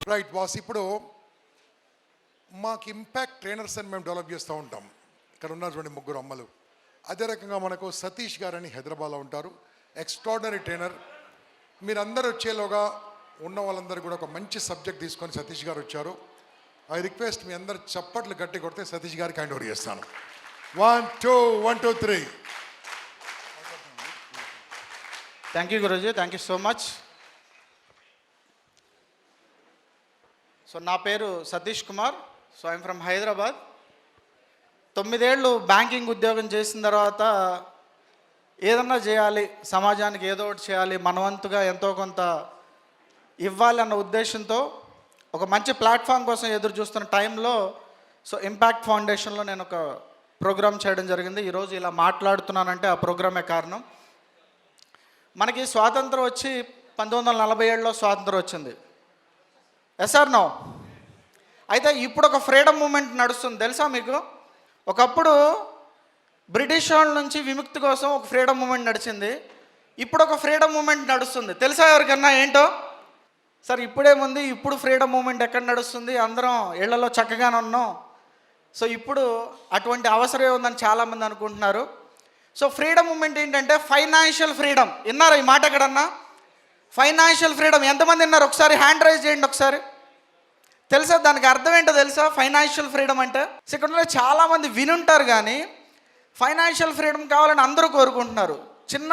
Right boss. ఇప్పుడు మాకు impact trainers అని మేము డెవలప్ చేస్తూ ఉంటాం. ఇక్కడ ఉన్నారు చూడండి ముగ్గురు అమ్మలు. అదే రకంగా మనకు సతీష్ గారు అని హైదరాబాద్లో ఉంటారు, ఎక్స్ట్రాడినరీ ట్రైనర్. మీరందరూ వచ్చేలోగా ఉన్న వాళ్ళందరూ కూడా ఒక మంచి సబ్జెక్ట్ తీసుకొని సతీష్ గారు వచ్చారు. ఐ రిక్వెస్ట్ మీ అందరు చప్పట్లు గట్టి కొడితే సతీష్ గారికి హ్యాండ్ ఓవర్ చేస్తాను. 1 2 1 2 3. Thank you Guruji, thank you so much. So నా పేరు Satish Kumar. So I'm from Hyderabad. 9 ఏళ్ళు బ్యాంకింగ్ ఉద్యోగం చేసిన తర్వాత ఏదన్నా చేయాలి, సమాజానికి ఏదో ఒకటి చేయాలి, మనవంతుగా ఎంతో కొంత ఇవ్వాలి అన్న ఉద్దేశంతో ఒక మంచి ప్లాట్ఫామ్ కోసం ఎదురు చూస్తున్న టైంలో సో ఇంపాక్ట్ ఫౌండేషన్లో నేను ఒక ప్రోగ్రామ్ చేయడం జరిగింది. ఈరోజు ఇలా మాట్లాడుతున్నానంటే ఆ ప్రోగ్రామే కారణం. మనకి స్వాతంత్రం వచ్చి 1947లో స్వాతంత్రం వచ్చింది. Yes or no? అయితే ఇప్పుడు ఒక ఫ్రీడమ్ మూమెంట్ నడుస్తుంది, తెలుసా మీకు? ఒకప్పుడు బ్రిటిష్ వాళ్ళ నుంచి విముక్తి కోసం ఒక ఫ్రీడమ్ మూమెంట్ నడిచింది. ఇప్పుడు ఒక ఫ్రీడమ్ మూమెంట్ నడుస్తుంది, తెలుసా ఎవరికన్నా ఏంటో? సార్ ఇప్పుడేముంది, ఇప్పుడు ఫ్రీడమ్ మూమెంట్ ఎక్కడ నడుస్తుంది, అందరం ఇళ్లలో చక్కగానే ఉన్నాం. సో ఇప్పుడు అటువంటి అవసరం ఉందని చాలామంది అనుకుంటున్నారు. సో ఫ్రీడమ్ మూమెంట్ ఏంటంటే ఫైనాన్షియల్ ఫ్రీడమ్. విన్నారా ఈ మాట ఎక్కడన్నా? ఫైనాన్షియల్ ఫ్రీడమ్ ఎంతమంది విన్నారు? ఒకసారి హ్యాండ్ రైజ్ చేయండి ఒకసారి. తెలుసా దానికి అర్థం ఏంటో తెలుసా? ఫైనాన్షియల్ ఫ్రీడమ్ అంటే ఇక్కడ చాలామంది వినుంటారు, కానీ ఫైనాన్షియల్ ఫ్రీడమ్ కావాలని అందరూ కోరుకుంటున్నారు. చిన్న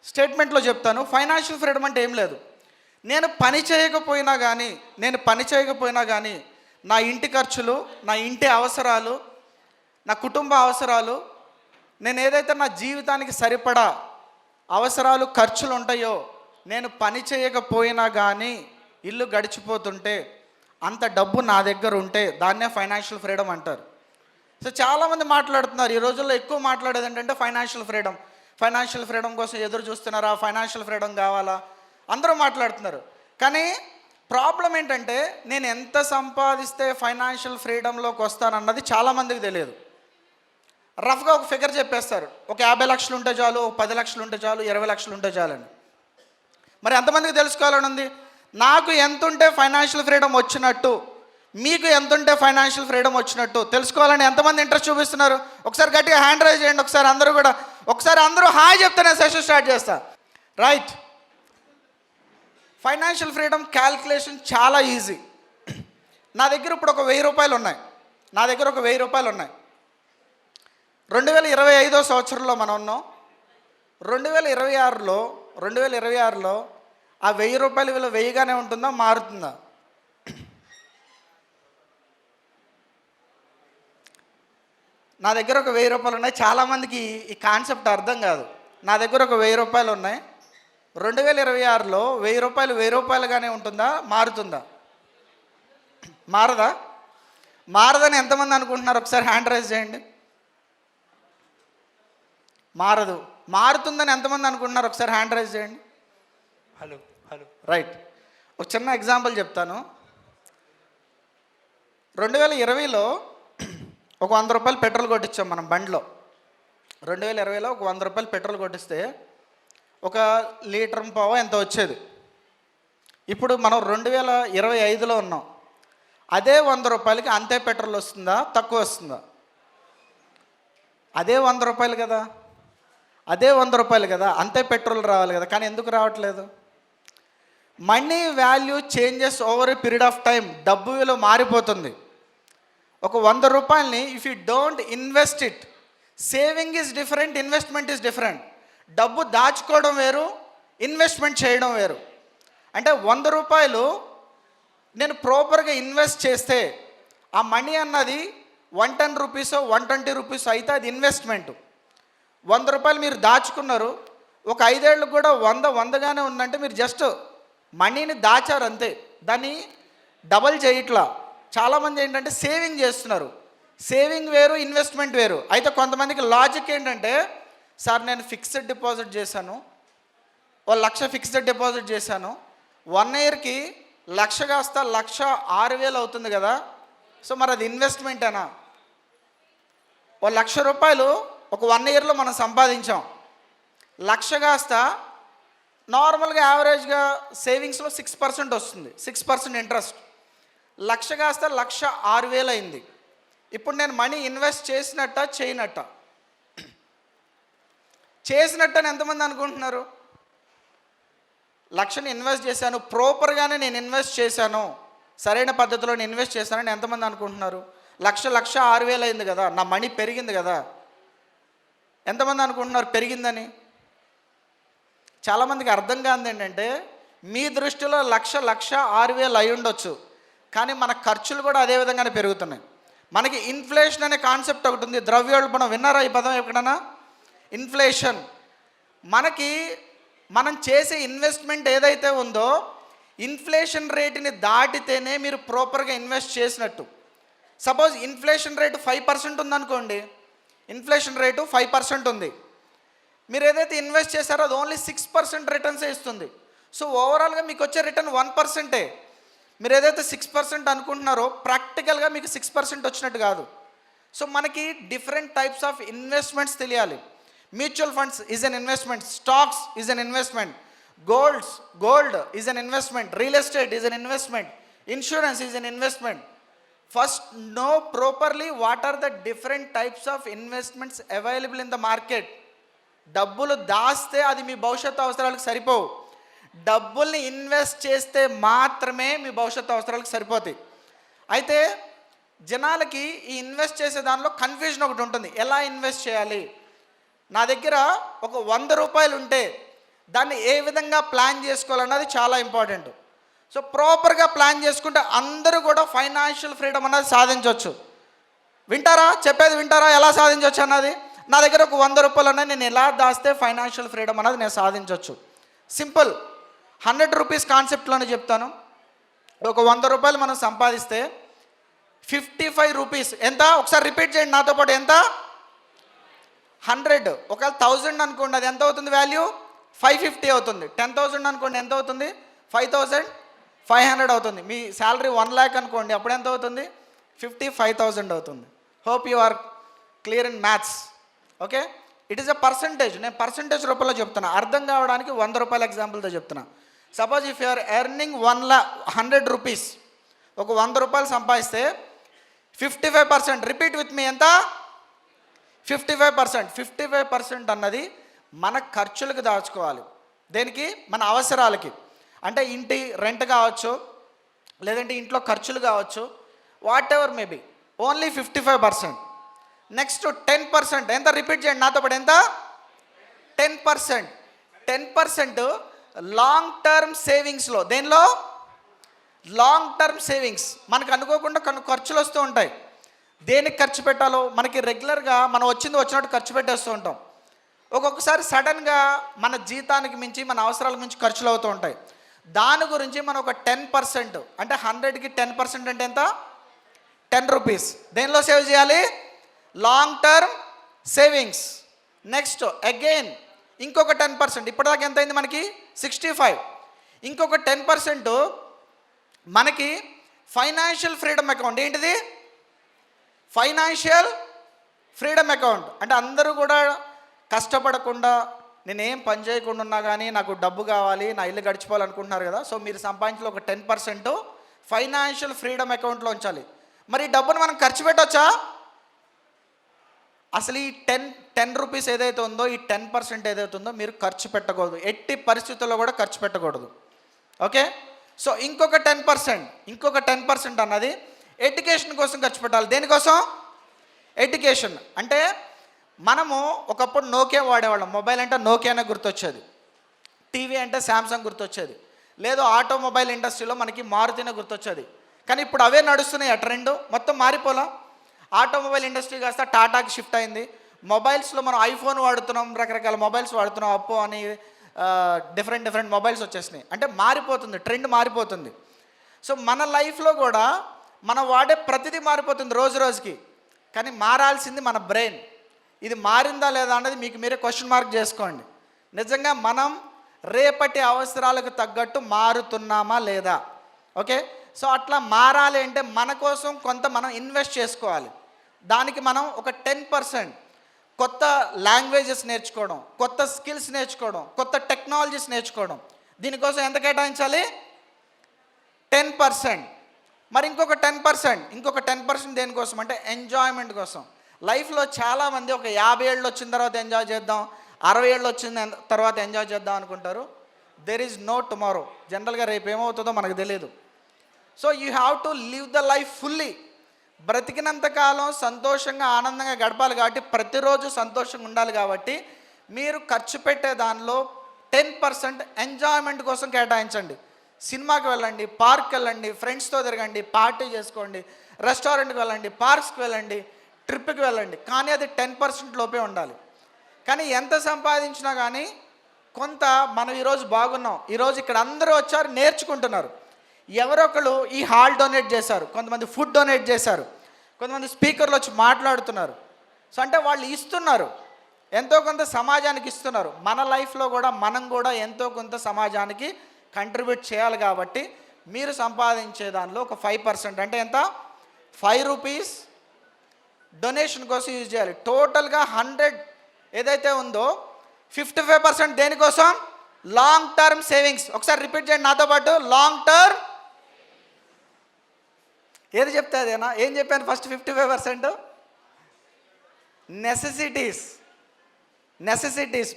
స్టేట్మెంట్లో చెప్తాను. ఫైనాన్షియల్ ఫ్రీడమ్ అంటే ఏం లేదు. నేను పని చేయకపోయినా కానీ నా ఇంటి ఖర్చులు, నా ఇంటి అవసరాలు, నా కుటుంబ అవసరాలు, నేను ఏదైతే నా జీవితానికి సరిపడా అవసరాలు ఖర్చులు ఉంటాయో, నేను పని చేయకపోయినా కానీ ఇల్లు గడిచిపోతుంటే అంత డబ్బు నా దగ్గర ఉంటే దాన్నే ఫైనాన్షియల్ ఫ్రీడమ్ అంటారు. సో చాలామంది మాట్లాడుతున్నారు ఈ రోజుల్లో. ఎక్కువ మాట్లాడేది ఏంటంటే ఫైనాన్షియల్ ఫ్రీడమ్. ఫైనాన్షియల్ ఫ్రీడమ్ కోసం ఎదురు చూస్తున్నారా? ఫైనాన్షియల్ ఫ్రీడమ్ కావాలా? అందరూ మాట్లాడుతున్నారు. కానీ ప్రాబ్లం ఏంటంటే నేను ఎంత సంపాదిస్తే ఫైనాన్షియల్ ఫ్రీడమ్లోకి వస్తానన్నది చాలామందికి తెలియదు. రఫ్గా ఒక ఫిగర్ చెప్పేస్తారు, ఒక 50 లక్షలు ఉంటే చాలు, 10 లక్షలు ఉంటే చాలు, 20 లక్షలు ఉంటే చాలని. మరి ఎంతమందికి తెలుసుకోవాలని ఉంది? నాకు ఎంత ఉంటే ఫైనాన్షియల్ ఫ్రీడమ్ వచ్చినట్టు, మీకు ఎంత ఉంటే ఫైనాన్షియల్ ఫ్రీడమ్ వచ్చినట్టు తెలుసుకోవాలని ఎంతమంది ఇంట్రెస్ట్ చూపిస్తున్నారు? ఒకసారి గట్టిగా హ్యాండ్ రైజ్ చేయండి ఒకసారి అందరూ కూడా. ఒకసారి అందరూ హాయ్ చెప్తేనే సెషన్ స్టార్ట్ చేస్తా. రైట్. ఫైనాన్షియల్ ఫ్రీడమ్ క్యాల్కులేషన్ చాలా ఈజీ. నా దగ్గర ఇప్పుడు ఒక 1000 రూపాయలు ఉన్నాయి. 2025 సంవత్సరంలో మనం ఉన్నాం. 2026లో ఆ 1000 రూపాయల విలువ 1000గానే ఉంటుందా, మారుతుందా? నా దగ్గర ఒక 1000 రూపాయలు ఉన్నాయి. చాలామందికి ఈ కాన్సెప్ట్ అర్థం కాదు. నా దగ్గర ఒక 1000 రూపాయలు ఉన్నాయి. 2026లో 1000 రూపాయలు 1000 రూపాయలుగానే ఉంటుందా, మారుతుందా? మారదని ఎంతమంది అనుకుంటున్నారు? ఒకసారి హ్యాండ్ రైజ్ చేయండి. మారుతుందని ఎంతమంది అనుకుంటున్నారు? ఒకసారి హ్యాండ్ రైజ్ చేయండి. హలో. రైట్. ఒక చిన్న ఎగ్జాంపుల్ చెప్తాను. 2020లో ఒక 100 రూపాయలు పెట్రోల్ కొట్టించాం మనం బండిలో. 2020లో ఒక 100 రూపాయలు పెట్రోల్ కొట్టిస్తే ఒక లీటర్ పావు ఎంత వచ్చేది. ఇప్పుడు మనం 2025లో ఉన్నాం. అదే 100 రూపాయలకి అంతే పెట్రోల్ వస్తుందా, తక్కువ వస్తుందా? అదే 100 రూపాయలు కదా, అంతే పెట్రోల్ రావాలి కదా. కానీ ఎందుకు రావట్లేదు? Money value changes over a period of time. డబ్బు విలువ మారిపోతుంది. ఒక 100 రూపాయలని if you don't invest it, saving is different, investment is different. డబ్బు దాచుకోవడం వేరు, ఇన్వెస్ట్మెంట్ చేయడం వేరు. అంటే 100 రూపాయలు నేను ప్రాపర్గా ఇన్వెస్ట్ చేస్తే ఆ మనీ అన్నది 110 రూపీసో 120 రూపీసో అయితే అది ఇన్వెస్ట్మెంటు. 100 రూపాయలు మీరు దాచుకున్నారు, ఒక 5 ఏళ్ళు కూడా 100గానే ఉందంటే మీరు జస్ట్ మనీని దాచారు అంతే, దాన్ని డబల్ చేయట్లా. చాలామంది ఏంటంటే సేవింగ్ చేస్తున్నారు. సేవింగ్ వేరు, ఇన్వెస్ట్మెంట్ వేరు. అయితే కొంతమందికి లాజిక్ ఏంటంటే, సార్ నేను ఫిక్స్డ్ డిపాజిట్ చేశాను, 1 లక్ష ఫిక్స్డ్ డిపాజిట్ చేశాను, 1 ఇయర్కి 1 లక్ష కాస్త 1,06,000 అవుతుంది కదా, సో మరి అది ఇన్వెస్ట్మెంటేనా? 1 లక్ష రూపాయలు ఒక 1 ఇయర్లో మనం సంపాదించాం, 1 లక్ష కాస్త నార్మల్గా యావరేజ్గా సేవింగ్స్లో 6% వస్తుంది, 6% ఇంట్రెస్ట్. లక్ష కాస్త 1,06,000 అయింది. ఇప్పుడు నేను మనీ ఇన్వెస్ట్ చేసినట్ట చేయనట్ట? చేసినట్టని ఎంతమంది అనుకుంటున్నారు? లక్షని ఇన్వెస్ట్ చేశాను, ప్రాపర్గానే నేను ఇన్వెస్ట్ చేశాను, సరైన పద్ధతిలో నేను ఇన్వెస్ట్ చేశానని ఎంతమంది అనుకుంటున్నారు? 1,06,000 అయింది కదా, నా మనీ పెరిగింది కదా. ఎంతమంది అనుకుంటున్నారు పెరిగిందని? చాలామందికి అర్థం కాదు ఏంటంటే, మీ దృష్టిలో 1,06,000 అయి ఉండొచ్చు, కానీ మన ఖర్చులు కూడా అదే విధంగానే పెరుగుతున్నాయి. మనకి ఇన్ఫ్లేషన్ అనే కాన్సెప్ట్ ఒకటి ఉంది, ద్రవ్యోల్బణం. విన్నారా ఈ పదం ఎక్కడన్నా? ఇన్ఫ్లేషన్. మనం చేసే ఇన్వెస్ట్మెంట్ ఏదైతే ఉందో ఇన్ఫ్లేషన్ రేటుని దాటితేనే మీరు ప్రాపర్గా ఇన్వెస్ట్ చేసినట్టు. సపోజ్ ఇన్ఫ్లేషన్ రేటు 5% ఉందనుకోండి, ఇన్ఫ్లేషన్ రేటు 5% ఉంది, మీరు ఏదైతే ఇన్వెస్ట్ చేశారో అది ఓన్లీ 6% రిటర్న్సే ఇస్తుంది. సో ఓవరాల్గా మీకు వచ్చే రిటర్న్ 1%. మీరు ఏదైతే 6% అనుకుంటున్నారో ప్రాక్టికల్గా మీకు 6% వచ్చినట్టు కాదు. సో మనకి డిఫరెంట్ టైప్స్ ఆఫ్ ఇన్వెస్ట్మెంట్స్ తెలియాలి. Mutual funds is an investment, stocks is an investment, gold is an investment, real estate is an investment, insurance is an investment. First know properly what are the different types of investments available in the market. డబ్బులు దాస్తే అది మీ భవిష్యత్తు అవసరాలకు సరిపోవు. డబ్బుల్ని invest చేస్తే మాత్రమే మీ భవిష్యత్తు అవసరాలకు సరిపోతాయి. అయితే జనాలకి ఈ ఇన్వెస్ట్ చేసే దానిలో కన్ఫ్యూజన్ ఒకటి ఉంటుంది, ఎలా ఇన్వెస్ట్ చేయాలి. నా దగ్గర ఒక 100 రూపాయలు ఉంటే దాన్ని ఏ విధంగా ప్లాన్ చేసుకోవాలన్నది చాలా ఇంపార్టెంట్. సో ప్రాపర్గా ప్లాన్ చేసుకుంటే అందరూ కూడా ఫైనాన్షియల్ ఫ్రీడమ్ అన్నది సాధించవచ్చు. వింటారా? చెప్పేది వింటారా? ఎలా సాధించవచ్చు అన్నది. నా దగ్గర ఒక 100 రూపాయలు ఉన్నాయి, నేను ఎలా దాస్తే ఫైనాన్షియల్ ఫ్రీడమ్ అన్నది నేను సాధించవచ్చు. సింపుల్ 100 రూపీస్ కాన్సెప్ట్లోనే చెప్తాను. ఒక 100 రూపాయలు మనం సంపాదిస్తే 55 రూపీస్ ఎంత? ఒకసారి రిపీట్ చేయండి నాతో పాటు. ఎంత? 100. ఒకవేళ 1000 అనుకోండి, అది ఎంత అవుతుంది వాల్యూ? 550 అవుతుంది. 10,000 అనుకోండి, ఎంత అవుతుంది? 5,500 అవుతుంది. మీ శాలరీ 1 lakh అనుకోండి, అప్పుడు ఎంత అవుతుంది? 55,000 అవుతుంది. Hope you are clear in maths. Okay, it is a percentage. నేను పర్సంటేజ్ రూపంలో చెప్తున్నా, అర్థం కావడానికి 100 రూపాయల ఎగ్జాంపుల్తో చెప్తున్నా. Suppose if you are earning 100 rupees, ఒక 100 రూపాయలు సంపాదిస్తే 55%, రిపీట్ విత్ మీ, ఎంత? 55%. 55% అన్నది మన ఖర్చులకు దాచుకోవాలి. దేనికి? మన అవసరాలకి. అంటే ఇంటి రెంట్ కావచ్చు, లేదంటే ఇంట్లో ఖర్చులు కావచ్చు, what ever maybe, only 55%. Next 10%, ఎంత? రిపీట్ చేయండి నాతో పాటు, ఎంత? 10%. 10% లాంగ్ టర్మ్ సేవింగ్స్లో. దేనిలో? Long term savings. మనకు అనుకోకుండా కొన్ని ఖర్చులు వస్తూ ఉంటాయి. దేనికి ఖర్చు పెట్టాలో మనకి రెగ్యులర్గా మనం వచ్చినట్టు ఖర్చు పెట్టేస్తూ ఉంటాం. ఒక్కొక్కసారి సడన్గా మన జీతానికి మించి, మన అవసరాలకు మించి ఖర్చులు అవుతూ ఉంటాయి. దాని గురించి మనం ఒక 10%, అంటే 100కి 10% అంటే ఎంత? 10 రూపీస్. దేనిలో సేవ్ చేయాలి? Long term savings. Next again ఇంకొక 10%. ఇప్పటిదాకా ఎంత అయింది మనకి? 65. ఇంకొక 10% మనకి ఫైనాన్షియల్ ఫ్రీడమ్ అకౌంట్. ఏంటిది? Financial freedom account. అంటే అందరూ కూడా కష్టపడకుండా, నేనేం పని చేయకుండా ఉన్నా కానీ నాకు డబ్బు కావాలి, నా ఇల్లు గడిచిపోవాలనుకుంటున్నారు కదా. సో మీరు సంపాదించిన ఒక 10% ఫైనాన్షియల్ ఫ్రీడమ్ అకౌంట్లో ఉంచాలి. మరి ఈ డబ్బును మనం ఖర్చు పెట్టవచ్చా? అసలు ఈ 10 రూపీస్ ఏదైతే ఉందో, ఈ 10% ఏదైతే ఉందో మీరు ఖర్చు పెట్టకూడదు. ఎట్టి పరిస్థితుల్లో కూడా ఖర్చు పెట్టకూడదు. ఓకే, సో ఇంకొక 10% అన్నది ఎడ్యుకేషన్ కోసం ఖర్చు పెట్టాలి. దేనికోసం? ఎడ్యుకేషన్. అంటే మనము ఒకప్పుడు నోకియా వాడేవాళ్ళం. మొబైల్ అంటే నోకియానే గుర్తొచ్చేది, టీవీ అంటే శాంసంగ్ గుర్తొచ్చేది, లేదు ఆటోమొబైల్ ఇండస్ట్రీలో మనకి మారుతినే గుర్తొచ్చేది. కానీ ఇప్పుడు అవే నడుస్తున్నాయి. ఆ ట్రెండ్ మొత్తం మారిపోలా. ఆటోమొబైల్ ఇండస్ట్రీ కాస్త టాటాకి షిఫ్ట్ అయింది. మొబైల్స్లో మనం ఐఫోన్ వాడుతున్నాం, రకరకాల మొబైల్స్ వాడుతున్నాం, అప్పో అని డిఫరెంట్ మొబైల్స్ వచ్చేసినాయి. అంటే మారిపోతుంది, ట్రెండ్ మారిపోతుంది. సో మన లైఫ్లో కూడా మనం వాడే ప్రతిదీ మారిపోతుంది రోజు రోజుకి. కానీ మారాల్సింది మన బ్రెయిన్. ఇది మారిందా లేదా అన్నది మీకు మీరే క్వశ్చన్ మార్క్ చేసుకోండి. నిజంగా మనం రేపటి అవసరాలకు తగ్గట్టు మారుతున్నామా లేదా? ఓకే, సో అట్లా మారాలి అంటే మన కోసం కొంత మనం ఇన్వెస్ట్ చేసుకోవాలి. దానికి మనం ఒక 10% కొత్త లాంగ్వేజెస్ నేర్చుకోవడం, కొత్త స్కిల్స్ నేర్చుకోవడం, కొత్త టెక్నాలజీస్ నేర్చుకోవడం. దీనికోసం ఎంత కేటాయించాలి? 10%. మరి ఇంకొక 10% దేనికోసం అంటే ఎంజాయ్మెంట్ కోసం. లైఫ్లో చాలామంది ఒక 50 ఏళ్ళు వచ్చిన తర్వాత ఎంజాయ్ చేద్దాం, 60 ఏళ్ళు వచ్చిన తర్వాత ఎంజాయ్ చేద్దాం అనుకుంటారు. There is no tomorrow. జనరల్గా రేపు ఏమవుతుందో మనకు తెలియదు. So you have to live the life fully. బ్రతికినంతకాలం సంతోషంగా ఆనందంగా గడపాలి కాబట్టి, ప్రతిరోజు సంతోషంగా ఉండాలి కాబట్టి, మీరు ఖర్చు పెట్టే దానిలో 10% ఎంజాయ్మెంట్ కోసం కేటాయించండి. సినిమాకి వెళ్ళండి, పార్క్కి వెళ్ళండి, ఫ్రెండ్స్తో తిరగండి, పార్టీ చేసుకోండి, రెస్టారెంట్కి వెళ్ళండి, పార్క్స్కి వెళ్ళండి, ట్రిప్కి వెళ్ళండి. కానీ అది 10% లోపే ఉండాలి. కానీ ఎంత సంపాదించినా కానీ కొంత మనం ఈరోజు బాగున్నాం, ఈరోజు ఇక్కడ అందరూ వచ్చారు, నేర్చుకుంటున్నారు. ఎవరొకరు ఈ హాల్ డొనేట్ చేశారు, కొంతమంది ఫుడ్ డొనేట్ చేశారు, కొంతమంది స్పీకర్లు వచ్చి మాట్లాడుతున్నారు. సో అంటే వాళ్ళు ఇస్తున్నారు, ఎంతో కొంత సమాజానికి ఇస్తున్నారు. మన లైఫ్లో కూడా మనం కూడా ఎంతో కొంత సమాజానికి కంట్రిబ్యూట్ చేయాలి. కాబట్టి మీరు సంపాదించే దానిలో ఒక 5% అంటే ఎంత, 5 రూపీస్ డొనేషన్ కోసం యూజ్ చేయాలి. టోటల్గా 100 ఏదైతే ఉందో 55% దేనికోసం? Long term savings. ఒకసారి రిపీట్ చేయండి నాతో పాటు, లాంగ్ టర్మ్. ఏది చెప్తే అదేనా? ఏం చెప్పాను ఫస్ట్? 55% నెసెసిటీస్.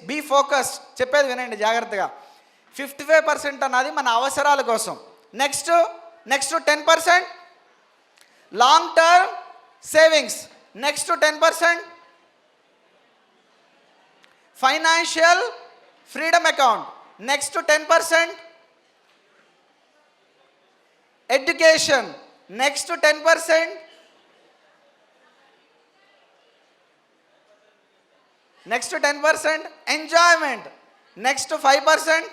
Be focus. చెప్పేది వినండి జాగ్రత్తగా. 55% అన్నది మన అవసరాల కోసం. Next 10% long term savings. Next 10% financial freedom account. Next 10% education. Next 10% enjoyment. Next 5%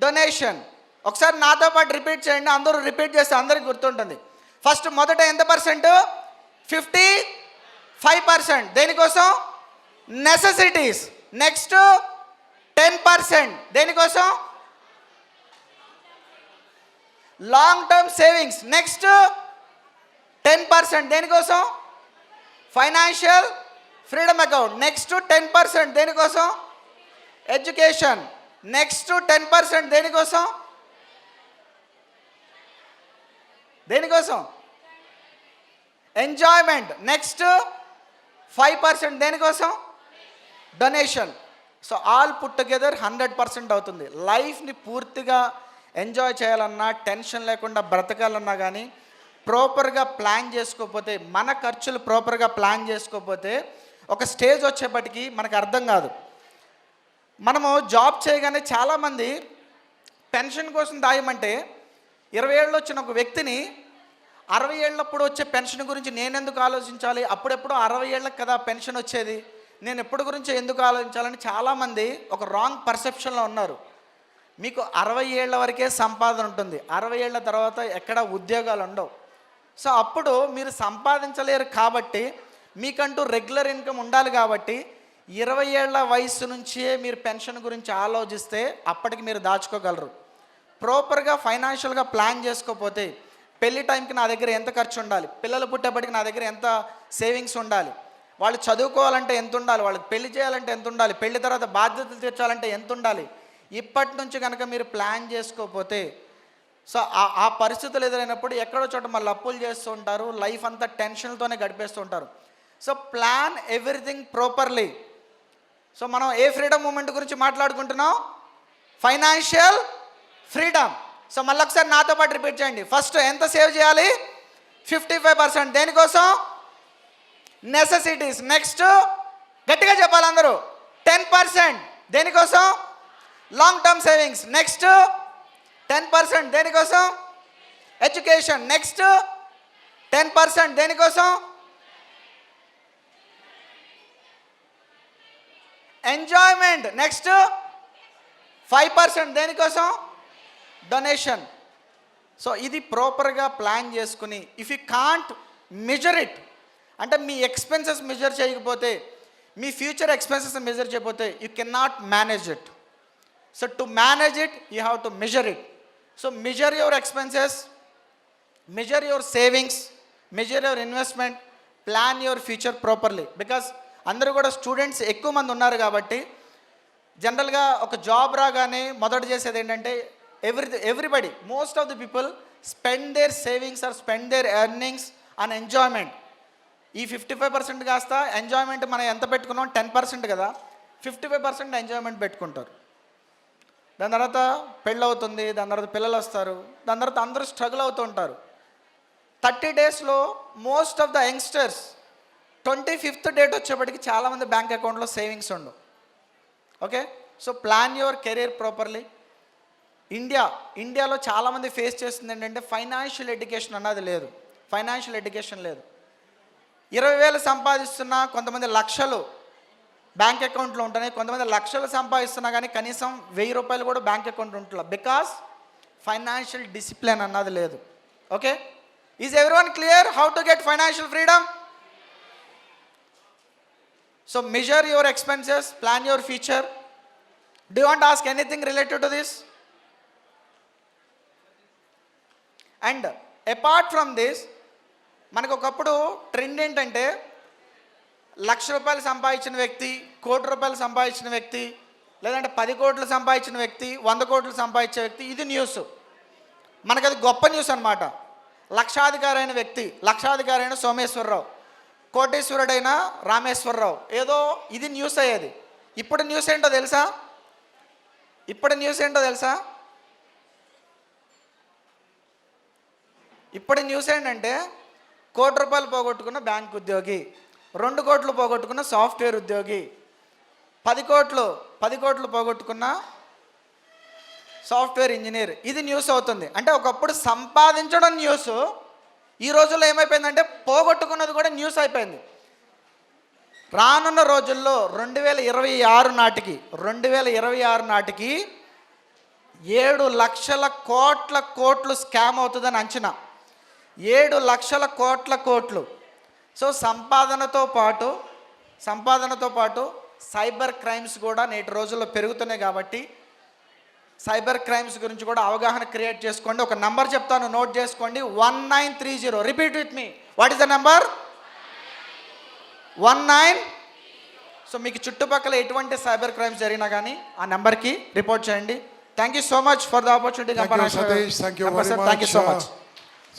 donation. ఒకసారి నాతో పాటు రిపీట్ చేయండి, అందరూ రిపీట్ చేస్తే అందరికి గుర్తుంటుంది. ఫస్ట్ మొదట ఎంత పర్సెంట్? 55%. దేనికోసం? నెసెసిటీస్. నెక్స్ట్ 10% దేనికోసం? Long term savings. నెక్స్ట్ 10% దేనికోసం? Financial freedom account. నెక్స్ట్ 10% దేనికోసం? ఎడ్యుకేషన్. నెక్స్ట్ 10% దేనికోసం? ఎంజాయ్మెంట్. నెక్స్ట్ 5% దేనికోసం? Donation. So all put together 100% అవుతుంది. లైఫ్ని పూర్తిగా ఎంజాయ్ చేయాలన్నా, టెన్షన్ లేకుండా బ్రతకాలన్నా కానీ ప్రాపర్గా ప్లాన్ చేసుకోకపోతే, మన ఖర్చులు ప్రాపర్గా ప్లాన్ చేసుకోకపోతే ఒక స్టేజ్ వచ్చేప్పటికి మనకు అర్థం కాదు. మనము జాబ్ చేయగానే చాలామంది పెన్షన్ కోసం దాయమంటే 20 ఏళ్ళు వచ్చిన ఒక వ్యక్తిని 60 ఏళ్ళప్పుడు వచ్చే పెన్షన్ గురించి నేనెందుకు ఆలోచించాలి, అప్పుడెప్పుడు 60 ఏళ్ళకి కదా పెన్షన్ వచ్చేది, నేను ఎప్పుడు గురించి ఎందుకు ఆలోచించాలని చాలామంది ఒక రాంగ్ పర్సెప్షన్లో ఉన్నారు. మీకు 60 ఏళ్ళ వరకే సంపాదన ఉంటుంది, 60 ఏళ్ళ తర్వాత ఎక్కడ ఉద్యోగాలు ఉండవు. సో అప్పుడు మీరు సంపాదించలేరు కాబట్టి, మీకంటూ రెగ్యులర్ ఇన్కమ్ ఉండాలి కాబట్టి 20 ఏళ్ల వయసు నుంచే మీరు పెన్షన్ గురించి ఆలోచిస్తే అప్పటికి మీరు దాచుకోగలరు. ప్రాపర్గా ఫైనాన్షియల్గా ప్లాన్ చేసుకోకపోతే పెళ్లి టైంకి నా దగ్గర ఎంత ఖర్చు ఉండాలి, పిల్లలు పుట్టేప్పటికి నా దగ్గర ఎంత సేవింగ్స్ ఉండాలి, వాళ్ళు చదువుకోవాలంటే ఎంత ఉండాలి, వాళ్ళకి పెళ్లి చేయాలంటే ఎంత ఉండాలి, పెళ్లి తర్వాత బాధ్యతలు తీర్చాలంటే ఎంత ఉండాలి, ఇప్పటి నుంచి కనుక మీరు ప్లాన్ చేసుకోకపోతే సో ఆ పరిస్థితులు ఎదురైనప్పుడు ఎక్కడో చోట మళ్ళీ అప్పులు చేస్తూ ఉంటారు, లైఫ్ అంతా టెన్షన్తోనే గడిపేస్తూ ఉంటారు. So plan everything properly. So మనం ఏ ఫ్రీడమ్ మూమెంట్ గురించి మాట్లాడుకుంటున్నాం? Financial freedom. సో మళ్ళీ ఒకసారి నాతో పాటు రిపీట్ చేయండి. ఫస్ట్ ఎంత సేవ్ చేయాలి? 55%. దేనికోసం? నెసెసిటీస్. నెక్స్ట్ గట్టిగా చెప్పాలి అందరూ, 10% దేనికోసం? Long term savings. నెక్స్ట్ 10% దేనికోసం? ఎడ్యుకేషన్. నెక్స్ట్ 10% దేనికోసం? ఎంజాయ్మెంట్. నెక్స్ట్ 5% దేనికోసం? డొనేషన్. సో ఇది ప్రాపర్గా ప్లాన్ చేసుకుని, if you can't measure it, అంటే మీ ఎక్స్పెన్సెస్ మెజర్ చేయకపోతే, మీ ఫ్యూచర్ ఎక్స్పెన్సెస్ మెజర్ చేయకపోతే you can not manage it. So to manage it you have to measure it. So measure your expenses, measure your savings, measure your investment, plan your future properly. Because అందరూ కూడా students ఎక్కువ మంది ఉన్నారు కాబట్టి జనరల్గా ఒక job రాగానే మొదట చేసేది ఏంటంటే everybody most of the people spend their savings or spend their earnings on enjoyment. ఈ 55% కాస్త ఎంజాయ్మెంట్ మనం ఎంత పెట్టుకున్నాం 10% కదా, 55% ఎంజాయ్మెంట్ పెట్టుకుంటారు. దాని తర్వాత పెళ్ళి అవుతుంది, దాని తర్వాత పిల్లలు వస్తారు, దాని తర్వాత అందరూ స్ట్రగుల్ అవుతూ ఉంటారు. 30 డేస్లో most of the youngsters 25th date వచ్చేప్పటికి చాలామంది బ్యాంక్ అకౌంట్లో సేవింగ్స్ ఉండవు. Okay, so plan your career properly. ఇండియాలో చాలామంది ఫేస్ చేస్తుంది ఏంటంటే ఫైనాన్షియల్ ఎడ్యుకేషన్ అన్నది లేదు. ఫైనాన్షియల్ ఎడ్యుకేషన్ లేదు. 20,000 సంపాదిస్తున్నా కొంతమంది లక్షలు బ్యాంక్ అకౌంట్లో ఉంటున్నాయి, కొంతమంది లక్షలు సంపాదిస్తున్నా కానీ కనీసం 1,000 రూపాయలు కూడా బ్యాంక్ అకౌంట్ ఉంటున్నా, బికాస్ ఫైనాన్షియల్ డిసిప్లిన్ అన్నది లేదు. Okay, is everyone clear how to get financial freedom? So measure your expenses, plan your future. Do you want ask anything related to this? And apart from this, మనకు ఒకప్పుడు trend ఏంటంటే 1,00,000 రూపాయలు సంపాదించిన వ్యక్తి, 1,00,00,000 రూపాయలు సంపాదించిన వ్యక్తి, లేదంటే 10 కోట్లు సంపాదించిన వ్యక్తి, 100 కోట్లు సంపాదించే వ్యక్తి, ఇది న్యూస్. మనకు అది గొప్ప న్యూస్ అనమాట. లక్షాధికారి అయిన వ్యక్తి, లక్షాధికారి అయిన సోమేశ్వరరావు, కోటేశ్వరుడైన రామేశ్వరరావు, ఏదో ఇది న్యూస్ అయ్యేది. ఇప్పుడు న్యూస్ ఏంటో తెలుసా? ఇప్పుడు న్యూస్ ఏంటంటే 1,00,00,000 రూపాయలు పోగొట్టుకున్న బ్యాంక్ ఉద్యోగి, 2 కోట్లు పోగొట్టుకున్న సాఫ్ట్వేర్ ఉద్యోగి, 10 కోట్లు పోగొట్టుకున్న సాఫ్ట్వేర్ ఇంజనీర్, ఇది న్యూస్ అవుతుంది. అంటే ఒకప్పుడు సంపాదించడం న్యూస్, ఈ రోజుల్లో ఏమైపోయిందంటే పోగొట్టుకున్నది కూడా న్యూస్ అయిపోయింది. రానున్న రోజుల్లో 2026 నాటికి 7 లక్షల కోట్లు స్కామ్ అవుతుందని అంచనా. 7 లక్షల కోట్లు. సో సంపాదనతో పాటు సైబర్ క్రైమ్స్ కూడా నేటి రోజుల్లో పెరుగుతున్నాయి. కాబట్టి సైబర్ క్రైమ్స్ గురించి కూడా అవగాహన క్రియేట్ చేసుకోండి. ఒక నంబర్ చెప్తాను, నోట్ చేసుకోండి. 1930. Repeat with me. What is the number? 19. So మీకు చుట్టుపక్కల ఎటువంటి సైబర్ క్రైమ్స్ జరిగినా కానీ ఆ నెంబర్కి రిపోర్ట్ చేయండి. Thank you so much for the opportunity. Thank you, Satish. Thank you very much. Thank you so much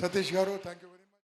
Satish garu. Thank you.